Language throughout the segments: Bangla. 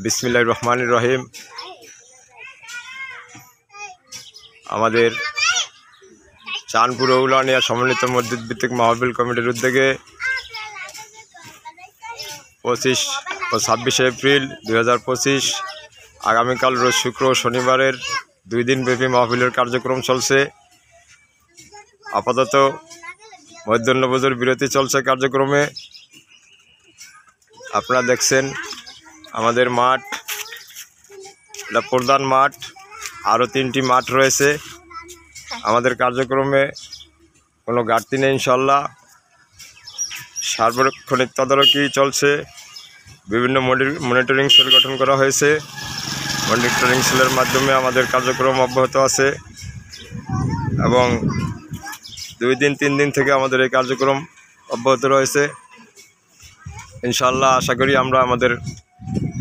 বিসমিল্লাহির রহমানির রহিম। আমাদের চাঁদপুর উলানিয়া সমন্বিত মসজিদ ভিত্তিক মাহফিল কমিটির উদ্যোগে 25 ও 26 এপ্রিল 2025 আগামীকাল রোজ শুক্র ও শনিবারের 2 দিনব্যাপী মাহফিলের কার্যক্রম চলছে। আপাতত মধ্যাহ্নভোজের বিরতি চলছে কার্যক্রমে। আপনারা দেখছেন আমাদের মাঠ, এটা প্রধান মাঠ, আরও 3টি মাঠ রয়েছে। আমাদের কার্যক্রমে কোনো ঘাটতি নেই ইনশাল্লাহ। সার্বক্ষণিক তদারকি চলছে। বিভিন্ন মনিটরিং সেল গঠন করা হয়েছে। মনিটরিং সেলের মাধ্যমে আমাদের কার্যক্রম অব্যাহত আছে এবং 2-3 দিন থেকে আমাদের এই কার্যক্রম অব্যাহত রয়েছে। ইনশাল্লাহ আশা করি আমরা আমাদের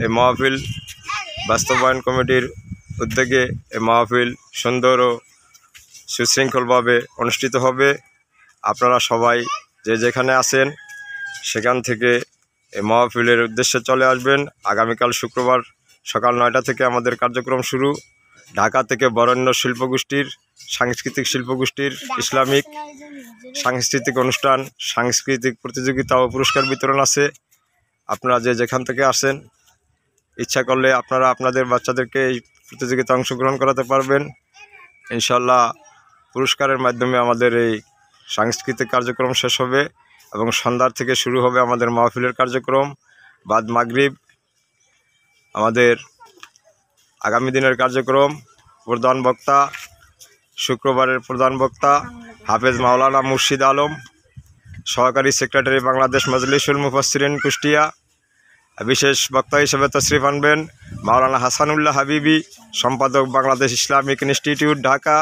এই মাহফিল বাস্তবায়ন কমিটির উদ্যোগে এই মাহফিল সুন্দর ও সুশৃঙ্খলভাবে অনুষ্ঠিত হবে। আপনারা সবাই যে যেখানে আছেন সেখান থেকে এই মাহফিলের উদ্দেশ্যে চলে আসবেন। আগামীকাল শুক্রবার সকাল 9টা থেকে আমাদের কার্যক্রম শুরু। ঢাকা থেকে বরেণ্য শিল্পগোষ্ঠীর, সাংস্কৃতিক শিল্পগোষ্ঠীর ইসলামিক সাংস্কৃতিক অনুষ্ঠান, সাংস্কৃতিক প্রতিযোগিতা ও পুরস্কার বিতরণ আছে। আপনারা যে যেখান থেকে আসেন ইচ্ছা করলে আপনারা আপনাদের বাচ্চাদেরকে এই প্রতিযোগিতা অংশগ্রহণ করাতে পারবেন। ইনশাল্লাহ পুরস্কারের মাধ্যমে আমাদের এই সাংস্কৃতিক কার্যক্রম শেষ হবে এবং সন্ধ্যার থেকে শুরু হবে আমাদের মাহফিলের কার্যক্রম। বাদ মাগরিব আমাদের আগামী দিনের কার্যক্রম। প্রধান বক্তা, শুক্রবারের প্রধান বক্তা হাফেজ মাওলানা মুর্শিদ আলম, সহকারী সেক্রেটারি বাংলাদেশ মজলিসুল মুফাসসিরিন কুষ্টিয়া। বিশেষ বক্তা হিসেবে তশরিফ আনবেন মাওলানা হাসানুল্লাহ হাবিবি, সম্পাদক বাংলাদেশ ইসলামিক ইনস্টিটিউট ঢাকা।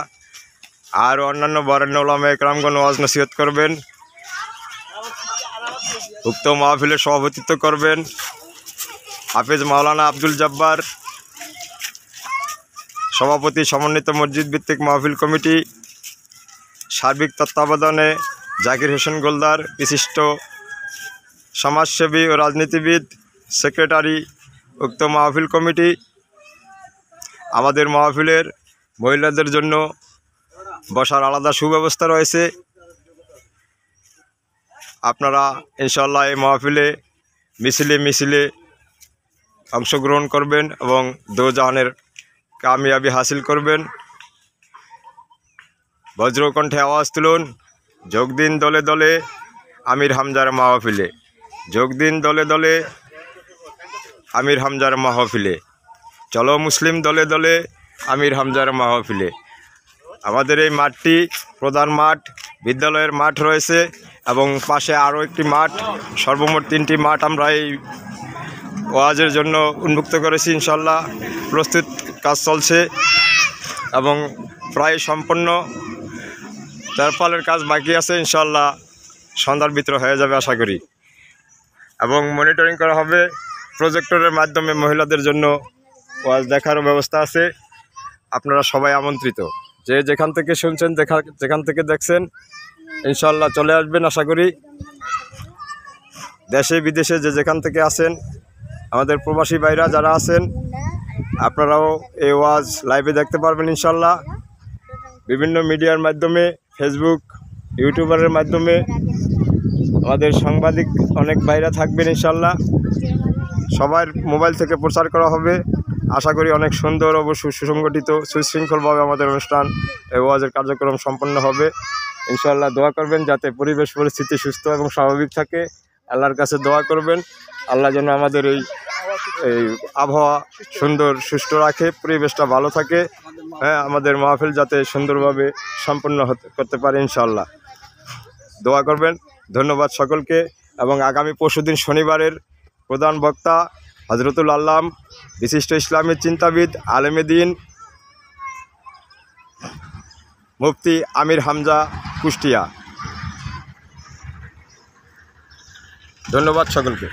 আর অন্যান্য বরেণ্য উলামায়ে কেরামগণ ওয়াজ নসিহত করবেন। উক্ত মাহফিলে সভাপতিত্ব করবেন হাফেজ মাওলানা আব্দুল জব্বার, সভাপতি সমন্বিত মসজিদ ভিত্তিক মাহফিল কমিটি। সার্বিক তত্ত্বাবধানে জাকির হোসেন গোলদার, বিশিষ্ট সমাজসেবী ও রাজনীতিবিদ, সেক্রেটারি উক্ত মাহফিল কমিটি। আমাদের মাহফিলের মহিলাদের জন্য বসার আলাদা সুব্যবস্থা রয়েছে। আপনারা ইনশাল্লাহ এই মাহফিলে মিছিলে অংশগ্রহণ করবেন এবং দোজাহানের কামিয়াবি হাসিল করবেন। বজ্রকণ্ঠে আওয়াজ তুলুন, যোগ দিন দলে দলে আমির হামজার মাহফিলে, যোগ দিন দলে দলে আমির হামজার মাহফিলে, চলো মুসলিম দলে দলে আমির হামজার মাহফিলে। আমাদের এই মাঠটি প্রধান মাঠ, বিদ্যালয়ের মাঠ রয়েছে এবং পাশে আরও একটি মাঠ। সর্বমোট 3টি মাঠ আমরা এই ওয়াজের জন্য উন্মুক্ত করেছি। ইনশাল্লাহ প্রস্তুত কাজ চলছে এবং প্রায় সম্পন্ন। তারপরের কাজ বাকি আছে, ইনশাল্লাহ সন্ধ্যার ভিতরে হয়ে যাবে আশা করি। এবং মনিটরিং করা হবে প্রজেক্টরের মাধ্যমে। মহিলাদের জন্য ওয়াজ দেখারও ব্যবস্থা আছে। আপনারা সবাই আমন্ত্রিত। যে যেখান থেকে শুনছেন, যেখান থেকে দেখছেন, ইনশাল্লাহ চলে আসবেন আশা করি। দেশে বিদেশে যে যেখান থেকে আছেন, আমাদের প্রবাসী ভাইরা যারা আছেন, আপনারাও এই ওয়াজ লাইভে দেখতে পারবেন ইনশাল্লাহ। বিভিন্ন মিডিয়ার মাধ্যমে, ফেসবুক, ইউটিউবারের মাধ্যমে আমাদের সাংবাদিক অনেক ভাইরা থাকবেন ইনশাল্লাহ। সবার মোবাইল থেকে প্রচার করা হবে। আশা করি অনেক সুন্দর ও সুসংগঠিত সুশৃঙ্খলভাবে আমাদের অনুষ্ঠান এই ওয়াজের কার্যক্রম সম্পন্ন হবে। ইনশাল্লাহ দোয়া করবেন যাতে পরিবেশ পরিস্থিতি সুস্থ এবং স্বাভাবিক থাকে। আল্লাহর কাছে দোয়া করবেন আল্লাহ যেন আমাদের এই আবহাওয়া সুন্দর সুষ্ঠু রাখে, পরিবেশটা ভালো থাকে। হ্যাঁ, আমাদের মাহফিল যাতে সুন্দরভাবে সম্পন্ন করতে পারে ইনশাল্লাহ দোয়া করবেন। ধন্যবাদ সকলকে। এবং আগামী পরশুদিন শনিবারের প্রধান বক্তা হজরতুল আল্লাম, বিশিষ্ট ইসলামী চিন্তাবিদ, আলেমে দ্বীন, মুফতি আমির হামজা কুষ্টিয়া। ধন্যবাদ সকলকে।